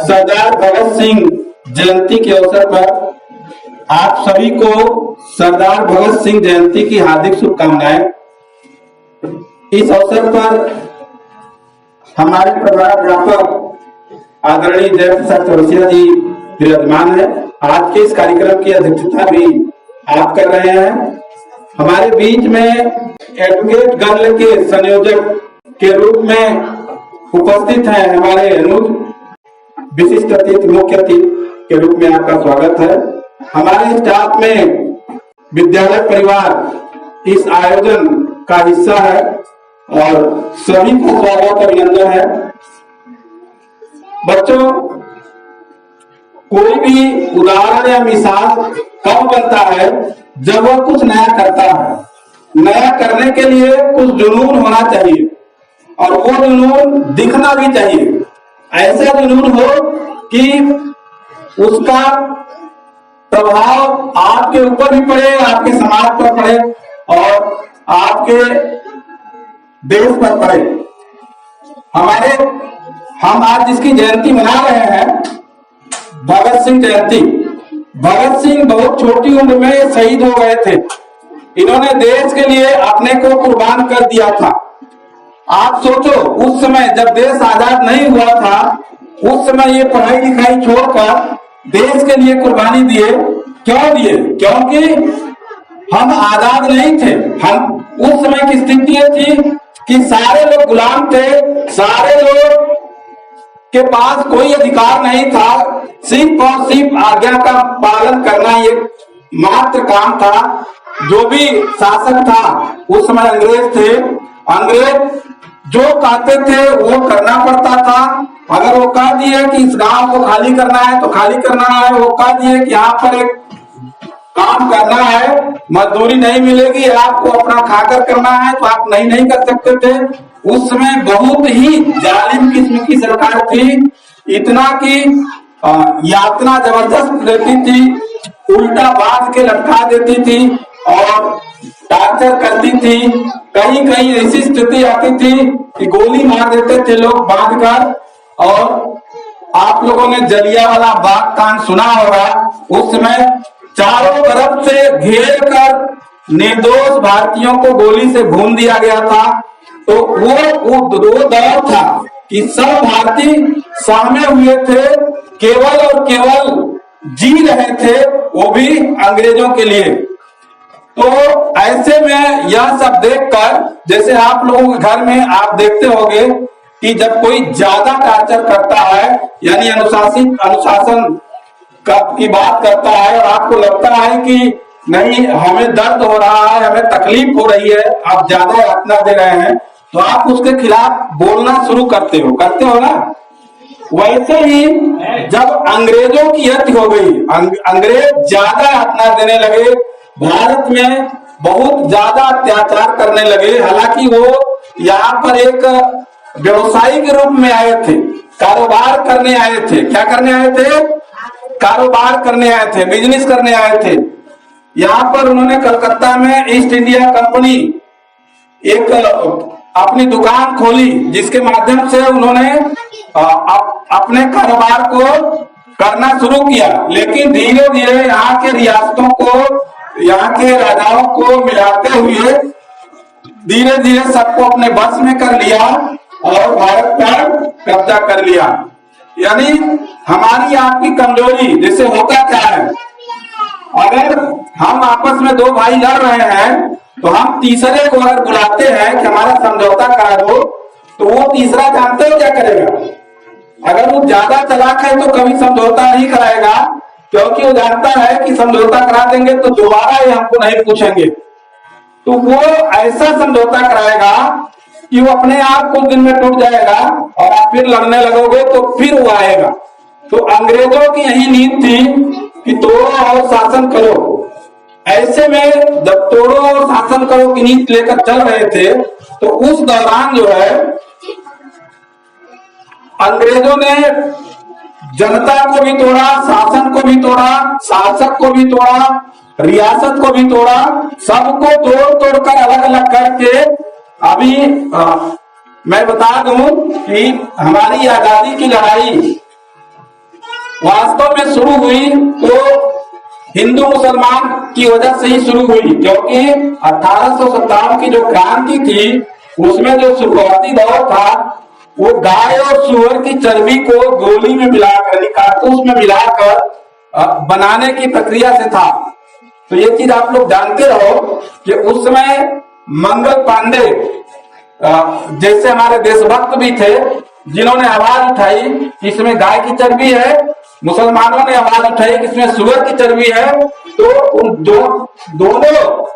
सरदार भगत सिंह जयंती के अवसर पर आप सभी को सरदार भगत सिंह जयंती की हार्दिक शुभकामनाएं। इस अवसर पर हमारे प्रधानाध्यापक आदरणीय जय प्रसाद चौरसिया जी विराजमान है। आज के इस कार्यक्रम की अध्यक्षता भी आप कर रहे हैं। हमारे बीच में एडवोकेट गर्ल के संयोजक के रूप में उपस्थित हैं हमारे अनुज, विशिष्ट अतिथि मुख्य अतिथि के रूप में आपका स्वागत है। हमारे स्टाफ में विद्यालय परिवार इस आयोजन का हिस्सा है और सभी का स्वागत अभिनंदन है। बच्चों, कोई भी उदाहरण या मिसाल कब बनता है जब वह कुछ नया करता है। नया करने के लिए कुछ जुनून होना चाहिए और वो जुनून दिखना भी चाहिए। ऐसा जुनून हो कि उसका प्रभाव आपके ऊपर भी पड़े, आपके समाज पर पड़े और आपके देश पर पड़े। हम आज जिसकी जयंती मना रहे हैं, भगत सिंह जयंती। भगत सिंह बहुत छोटी उम्र में शहीद हो गए थे। इन्होंने देश के लिए अपने को कुर्बान कर दिया था। आप सोचो, उस समय जब देश आजाद नहीं हुआ था, उस समय ये पढ़ाई लिखाई छोड़कर देश के लिए कुर्बानी दिए। क्यों दिए? क्योंकि हम आजाद नहीं थे। हम उस समय की स्थिति ये थी कि सारे लोग गुलाम थे, सारे लोग के पास कोई अधिकार नहीं था। सिर्फ और सिर्फ आज्ञा का पालन करना ये मात्र काम था। जो भी शासक था उस समय अंग्रेज थे। अंग्रेज जो कहते थे वो करना पड़ता था। अगर वो कह दिए कि इस गांव को खाली करना है तो खाली करना है, वो कह दिए कि यहाँ पर एक काम करना है, मजदूरी नहीं मिलेगी, आपको अपना खाकर करना है, तो आप नहीं कर सकते थे। उस समय बहुत ही जालिम किस्म की सरकार थी। इतना कि यातना जबरदस्त देती थी, उल्टा बांध के लटका देती थी और टार्चर करती थी। कहीं कहीं ऐसी स्थिति आती थी कि गोली मार देते थे लोग बांध कर। और आप लोगों ने जलियांवाला बाग कांड सुना होगा। उस समय चारों तरफ से घेर कर निर्दोष भारतीयों को गोली से भून दिया गया था। तो वो दौर था कि सब भारतीय सहमे हुए थे, केवल और केवल जी रहे थे, वो भी अंग्रेजों के लिए। तो ऐसे में यह सब देखकर, जैसे आप लोगों के घर में आप देखते होंगे कि जब कोई ज्यादा टार्चर करता है, यानी अनुशासन की बात करता है और आपको लगता है कि नहीं, हमें दर्द हो रहा है, हमें तकलीफ हो रही है, आप ज्यादा यातना दे रहे हैं, तो आप उसके खिलाफ बोलना शुरू करते हो ना। वैसे ही जब अंग्रेजों की हत्या हो गई, अंग्रेज ज्यादा यातना देने लगे, भारत में बहुत ज्यादा अत्याचार करने लगे। हालांकि वो यहाँ पर एक व्यवसायी के रूप में आए थे, कारोबार करने आए थे। क्या करने आए थे? कारोबार करने आए थे, बिजनेस करने आए थे। यहाँ पर उन्होंने कलकत्ता में ईस्ट इंडिया कंपनी एक अपनी दुकान खोली, जिसके माध्यम से उन्होंने अपने कारोबार को करना शुरू किया। लेकिन धीरे धीरे यहाँ के रियासतों को, यहाँ के राजाओं को मिलाते हुए धीरे धीरे सबको अपने बस में कर लिया और भारत पर कब्जा कर लिया। यानी हमारी आपकी कमजोरी, जैसे होता क्या है, अगर हम आपस में दो भाई लड़ रहे हैं तो हम तीसरे को अगर बुलाते हैं कि हमारा समझौता करा दो, तो वो तीसरा जानते हो क्या करेगा? अगर वो ज्यादा चालाक है तो कभी समझौता नहीं कराएगा, क्योंकि वो जानता है कि समझौता करा देंगे तो दोबारा ये हमको नहीं पूछेंगे। तो वो ऐसा समझौता कराएगा कि वो अपने आप कुछ दिन में टूट जाएगा और आप फिर लड़ने लगोगे तो फिर वो आएगा। तो अंग्रेजों की यही नीति थी कि तोड़ो और शासन करो। ऐसे में जब तोड़ो और शासन करो की नीति लेकर चल रहे थे, तो उस दौरान जो है अंग्रेजों ने जनता को भी तोड़ा, शासन को भी तोड़ा, शासक को भी तोड़ा, रियासत को भी तोड़ा। सबको तोड़ कर अलग अलग करके अभी मैं बता दूं कि हमारी आजादी की लड़ाई वास्तव में शुरू हुई तो हिंदू मुसलमान की वजह से ही शुरू हुई, क्योंकि 1857 की जो क्रांति थी उसमें जो शुरुआती दौर था वो गाय और सुअर की चर्बी को गोली में मिलाकर, कारतूस में मिलाकर बनाने की प्रक्रिया से था। तो ये चीज आप लोग जानते रहो कि उस समय मंगल पांडे जैसे हमारे देशभक्त भी थे जिन्होंने आवाज उठाई कि इसमें गाय की चर्बी है, मुसलमानों ने आवाज उठाई कि इसमें सुअर की चर्बी है, तो उन दोनों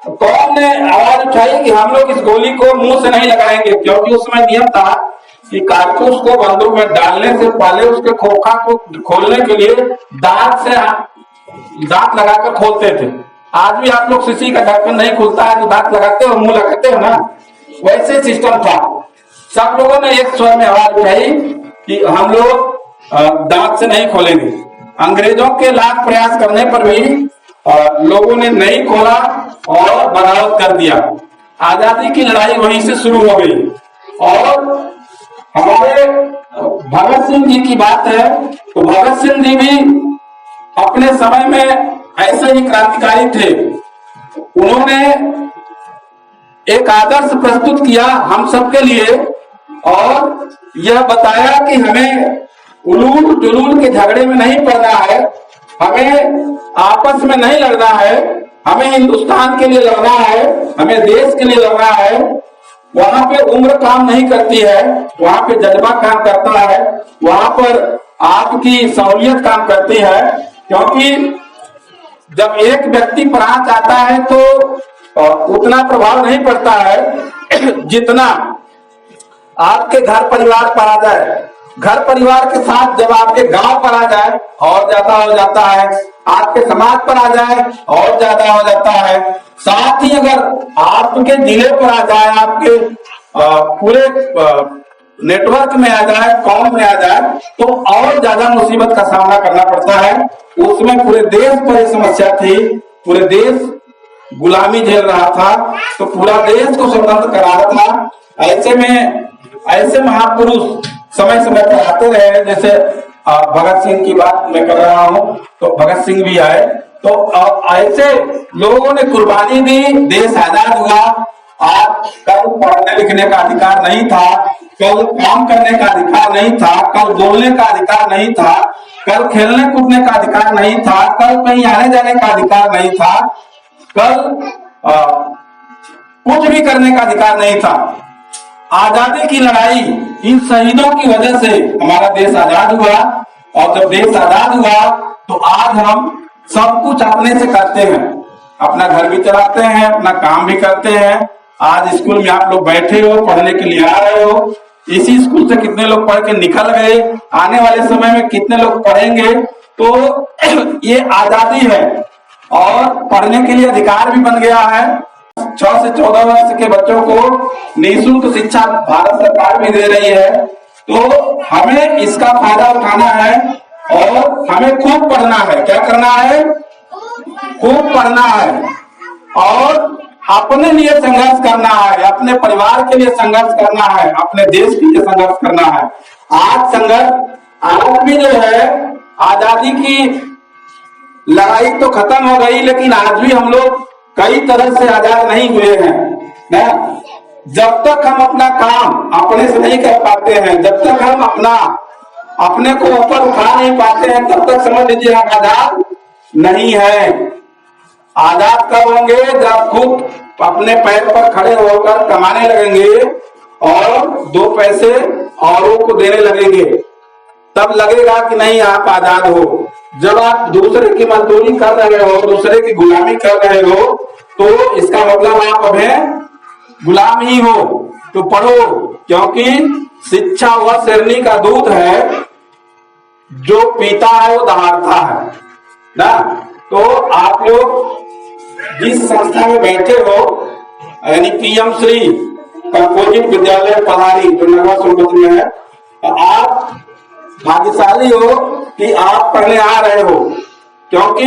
कौम ने आवाज उठाई कि हम लोग इस गोली को मुंह से नहीं लगाएंगे, क्योंकि उस समय नियम था कि कारतूस को बंदूक में डालने से पहले उसके खोखा को खोलने के लिए दांत लगाकर खोलते थे। आज भी आप लोग शीशी का ढक्कन नहीं खुलता है तो दांत लगाते हो, मुंह लगाते हो ना, वैसे सिस्टम था। सब लोगों ने एक स्वर में आवाज उठाई कि हम लोग दांत से नहीं खोलेंगे। अंग्रेजों के लाख प्रयास करने पर भी लोगों ने नहीं खोला और बगावत कर दिया। आजादी की लड़ाई वहीं से शुरू हो गई। और हमारे भगत सिंह जी की बात है तो भगत सिंह जी भी अपने समय में ऐसे ही क्रांतिकारी थे। उन्होंने एक आदर्श प्रस्तुत किया हम सबके लिए और यह बताया कि हमें उलूल जुलूल के झगड़े में नहीं पड़ना है, हमें आपस में नहीं लड़ना है, हमें हिंदुस्तान के लिए लड़ना है, हमें देश के लिए लड़ना है। वहां पे उम्र काम नहीं करती है, वहां पे जज्बा काम करता है, वहां पर आपकी सहूलियत काम करती है। क्योंकि जब एक व्यक्ति पर आंच आता है तो उतना प्रभाव नहीं पड़ता है जितना आपके घर परिवार पर आ जाए। घर परिवार के साथ जब आपके गांव पर आ जाए और ज्यादा हो जाता है, आपके समाज पर आ जाए और ज्यादा हो जाता है, साथ ही अगर आपके जिले पर आ जाए, आपके पूरे नेटवर्क में आ जाए, कौम में आ जाए, तो और ज्यादा मुसीबत का सामना करना पड़ता है। उसमें पूरे देश पर यह समस्या थी, पूरे देश गुलामी झेल रहा था, तो पूरा देश को स्वतंत्र करा रहा था। ऐसे में ऐसे महापुरुष समय समय पर आते रहे, जैसे भगत सिंह की बात मैं कर रहा हूँ तो भगत सिंह भी आए, तो ऐसे लोगों ने कुर्बानी दी, देश आजाद हुआ। आज कल पढ़ने लिखने का अधिकार नहीं था, कल काम करने का अधिकार नहीं था, कल बोलने का अधिकार नहीं था, कल खेलने कूदने का अधिकार नहीं था, कल कहीं आने जाने का अधिकार नहीं था, कल कुछ भी करने का अधिकार नहीं था। आजादी की लड़ाई इन शहीदों की वजह से हमारा देश आजाद हुआ। और जब देश आजाद हुआ तो आज हम सब कुछ अपने से करते हैं, अपना घर भी चलाते हैं, अपना काम भी करते हैं। आज स्कूल में आप लोग बैठे हो, पढ़ने के लिए आ रहे हो, इसी स्कूल से कितने लोग पढ़ के निकल गए, आने वाले समय में कितने लोग पढ़ेंगे। तो ये आजादी है और पढ़ने के लिए अधिकार भी बन गया है। 6 से 14 वर्ष के बच्चों को निःशुल्क शिक्षा भारत सरकार भी दे रही है। तो हमें इसका फायदा उठाना है और हमें खूब पढ़ना है। क्या करना है? खूब पढ़ना है और अपने लिए संघर्ष करना है, अपने परिवार के लिए संघर्ष करना है, अपने देश के लिए संघर्ष करना है। आज संघर्ष, आज भी जो है आजादी की लड़ाई तो खत्म हो गई, लेकिन आज भी हम लोग कई तरह से आजाद नहीं हुए हैं ना। जब तक हम अपना काम अपने से नहीं कर पाते हैं, जब तक हम अपने को ऊपर उठा नहीं पाते हैं, तब तक समझ लीजिए हम आजाद नहीं है। आजाद कब होंगे? जब खुद अपने पैर पर खड़े होकर कमाने लगेंगे और 2 पैसे औरों को देने लगेंगे, तब लगेगा कि नहीं आप आजाद हो। जब आप दूसरे की मजदूरी कर रहे हो, दूसरे की गुलामी कर रहे हो, तो इसका मतलब आप अभी गुलाम ही हो। तो पढ़ो, क्योंकि शिक्षा वह शेरनी का दूध है, जो पीता है वो दहाड़ता है ना। तो आप लोग जिस संस्था में बैठे हो, यानी पीएम श्री कंपोजिट विद्यालय पढ़ारी जो नगवा सोनभद्र में है, आप भाग्यशाली हो कि आप पढ़ने आ रहे हो। क्योंकि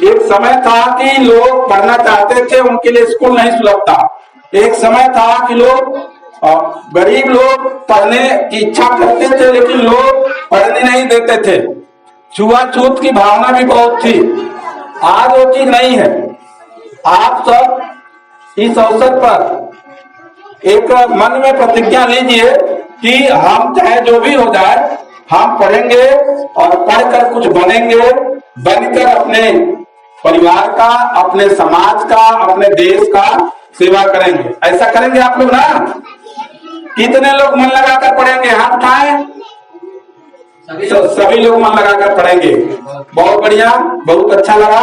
एक समय था कि लोग पढ़ना चाहते थे, उनके लिए स्कूल नहीं सुलभ था। एक समय था कि लोग और गरीब लोग पढ़ने की इच्छा करते थे लेकिन लोग पढ़ने नहीं देते थे। छुआछूत की भावना भी बहुत थी। आज वो चीज नहीं है। आप सब इस अवसर पर एक मन में प्रतिज्ञा लीजिए कि हम चाहे जो भी हो जाए हम पढ़ेंगे और पढ़कर कुछ बनेंगे, बनकर अपने परिवार का, अपने समाज का, अपने देश का सेवा करेंगे। ऐसा करेंगे आप लोग ना? कितने लोग मन लगाकर पढ़ेंगे? हाथ उठाएं। सभी लोग मन लगाकर पढ़ेंगे। बहुत बढ़िया, बहुत अच्छा लगा।